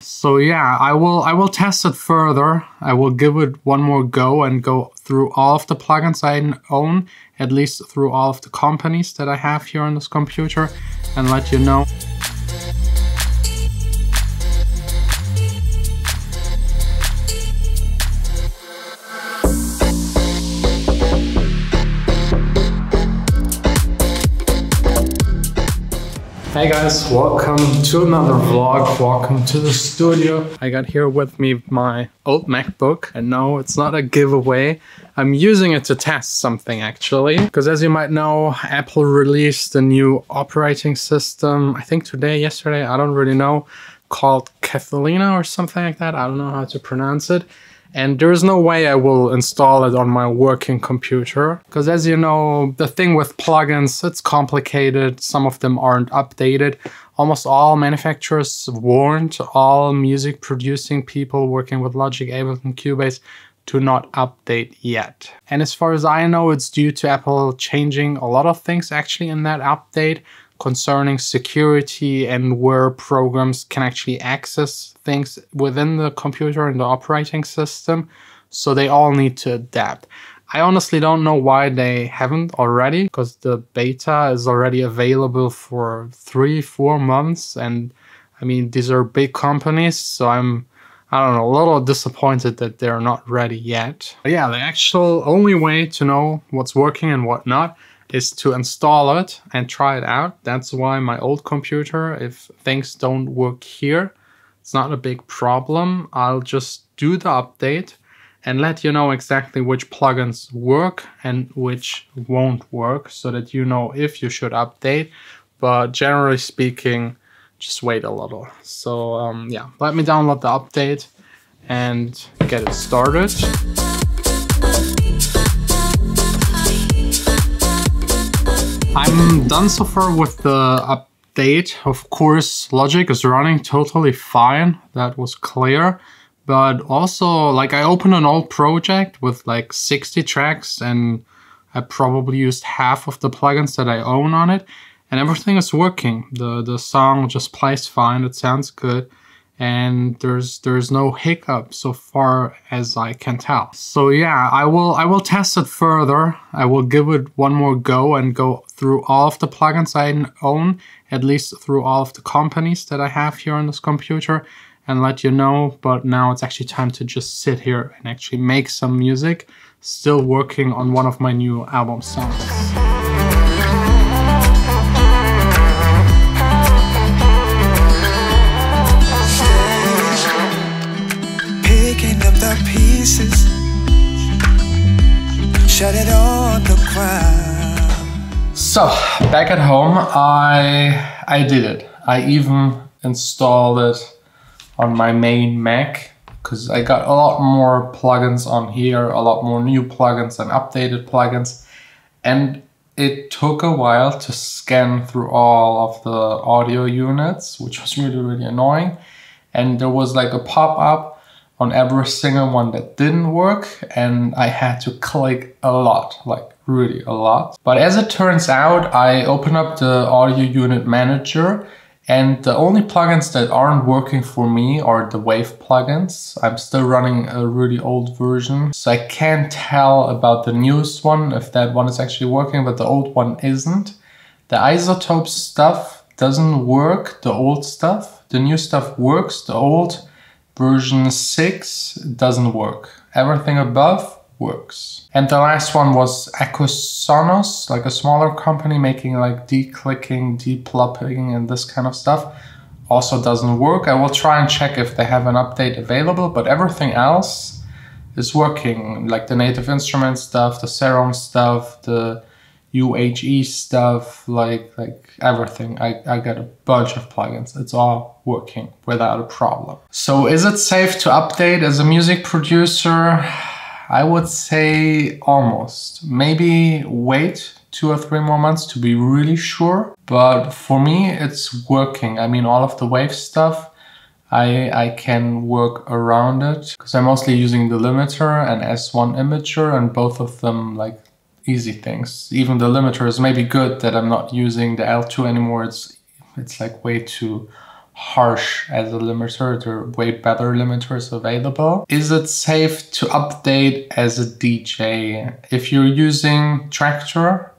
So yeah, I will test it further. I will give it one more go and go through all of the plugins I own, at least through all of the companies that I have here on this computer, and let you know. Hey guys, welcome to another vlog, welcome to the studio. I got here with me my old MacBook, and no, it's not a giveaway. I'm using it to test something actually, because as you might know, Apple released a new operating system, I think today, yesterday, I don't really know, called Catalina or something like that. I don't know how to pronounce it. And there's no way I will install it on my working computer, because as you know, the thing with plugins, it's complicated. Some of them aren't updated. Almost all manufacturers warned all music producing people working with Logic, Ableton, Cubase to not update yet. And as far as I know, it's due to Apple changing a lot of things actually in that update concerning security and where programs can actually access things within the computer and the operating system. So they all need to adapt. I honestly don't know why they haven't already, because the beta is already available for 3-4 months. And I mean, these are big companies, so I don't know, a little disappointed that they're not ready yet. But yeah, the actual only way to know what's working and what not is to install it and try it out. That's why my old computer, if things don't work here, it's not a big problem. I'll just do the update and let you know exactly which plugins work and which won't work, so that you know if you should update. But generally speaking, just wait a little. So yeah, let me download the update and get it started. I'm done so far with the update. Of course, Logic is running totally fine. That was clear. But also, like, I opened an old project with like 60 tracks, and I probably used half of the plugins that I own on it, and everything is working. The song just plays fine. It sounds good. And there's no hiccup so far as I can tell. So yeah, I will test it further. I will give it one more go and go through all of the plugins I own, at least through all of the companies that I have here on this computer, and let you know. But now it's actually time to just sit here and actually make some music. Still working on one of my new album songs. The pieces, shut it on the ground. So back at home, I did it. I even installed it on my main Mac, because I got a lot more plugins on here, a lot more new plugins and updated plugins, and it took a while to scan through all of the audio units, which was really annoying. And there was like a pop-up on every single one that didn't work, and I had to click a lot, like really a lot. But as it turns out, I opened up the audio unit manager, and the only plugins that aren't working for me are the wave plugins. I'm still running a really old version, so I can't tell about the newest one, if that one is actually working, but the old one isn't. The isotope stuff doesn't work, the old stuff. The new stuff works, the old version 6 doesn't work. Everything above works. And the last one was MacOS, like a smaller company making like declicking, deplopping and this kind of stuff. Also doesn't work. I will try and check if they have an update available, but everything else is working. Like the Native Instruments stuff, the Serum stuff, the UHE stuff, like everything. I got a bunch of plugins. It's all working without a problem. So is it safe to update as a music producer? I would say almost. Maybe wait 2 or 3 more months to be really sure. But for me, it's working. I mean, all of the wave stuff, I can work around it, because I'm mostly using the limiter and S1 imager, and both of them like easy things. Even the limiter is maybe good that I'm not using the L2 anymore. It's like way too harsh as a limiter. There are way better limiters available. Is it safe to update as a DJ? If you're using Traktor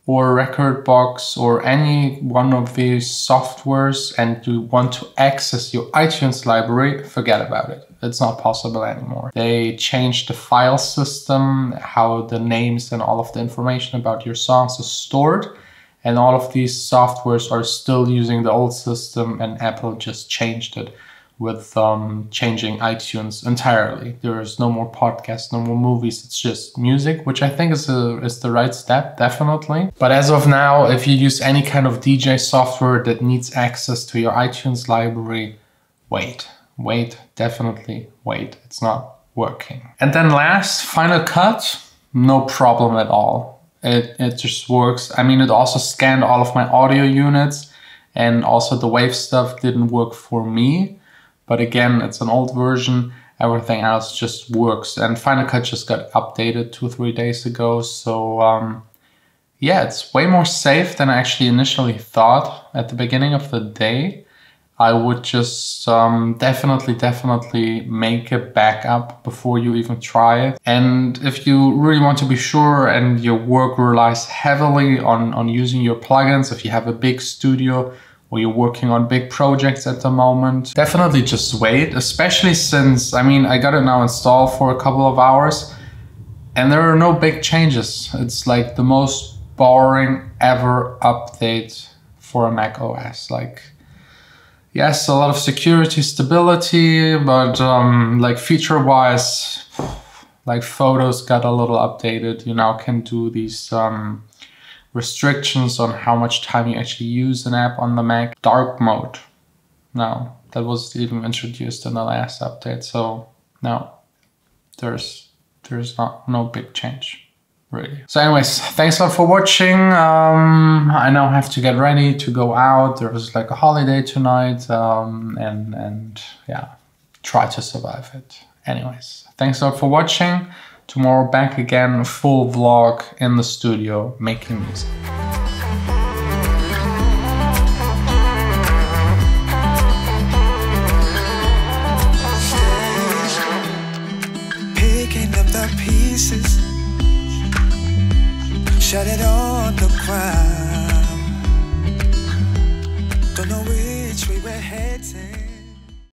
or Rekordbox or any one of these softwares and you want to access your iTunes library, forget about it. It's not possible anymore. They changed the file system, how the names and all of the information about your songs is stored. And all of these softwares are still using the old system, and Apple just changed it with changing iTunes entirely. There is no more podcasts, no more movies. It's just music, which I think is the right step, definitely. But as of now, if you use any kind of DJ software that needs access to your iTunes library, wait, definitely wait. It's not working. And then last, Final Cut, no problem at all. It just works. I mean, it also scanned all of my audio units, and also the wave stuff didn't work for me. But again, it's an old version. Everything else just works. And Final Cut just got updated 2-3 days ago. So yeah, it's way more safe than I actually initially thought at the beginning of the day. I would just definitely make a backup before you even try it. And if you really want to be sure and your work relies heavily on using your plugins, if you have a big studio or you're working on big projects at the moment, definitely just wait, especially since, I mean, I got it now installed for a couple of hours and there are no big changes. It's like the most boring ever update for a Mac OS. Like, yes, a lot of security, stability, but like feature-wise, like photos got a little updated. You now can do these restrictions on how much time you actually use an app on the Mac. Dark mode, no, that was even introduced in the last update. So no, there's no big change. Really. So anyways, thanks a lot for watching. I now have to get ready to go out. There was like a holiday tonight, and yeah, try to survive it. Anyways, thanks a lot for watching. Tomorrow back again, full vlog in the studio making music. Picking up the pieces, shut it on the ground.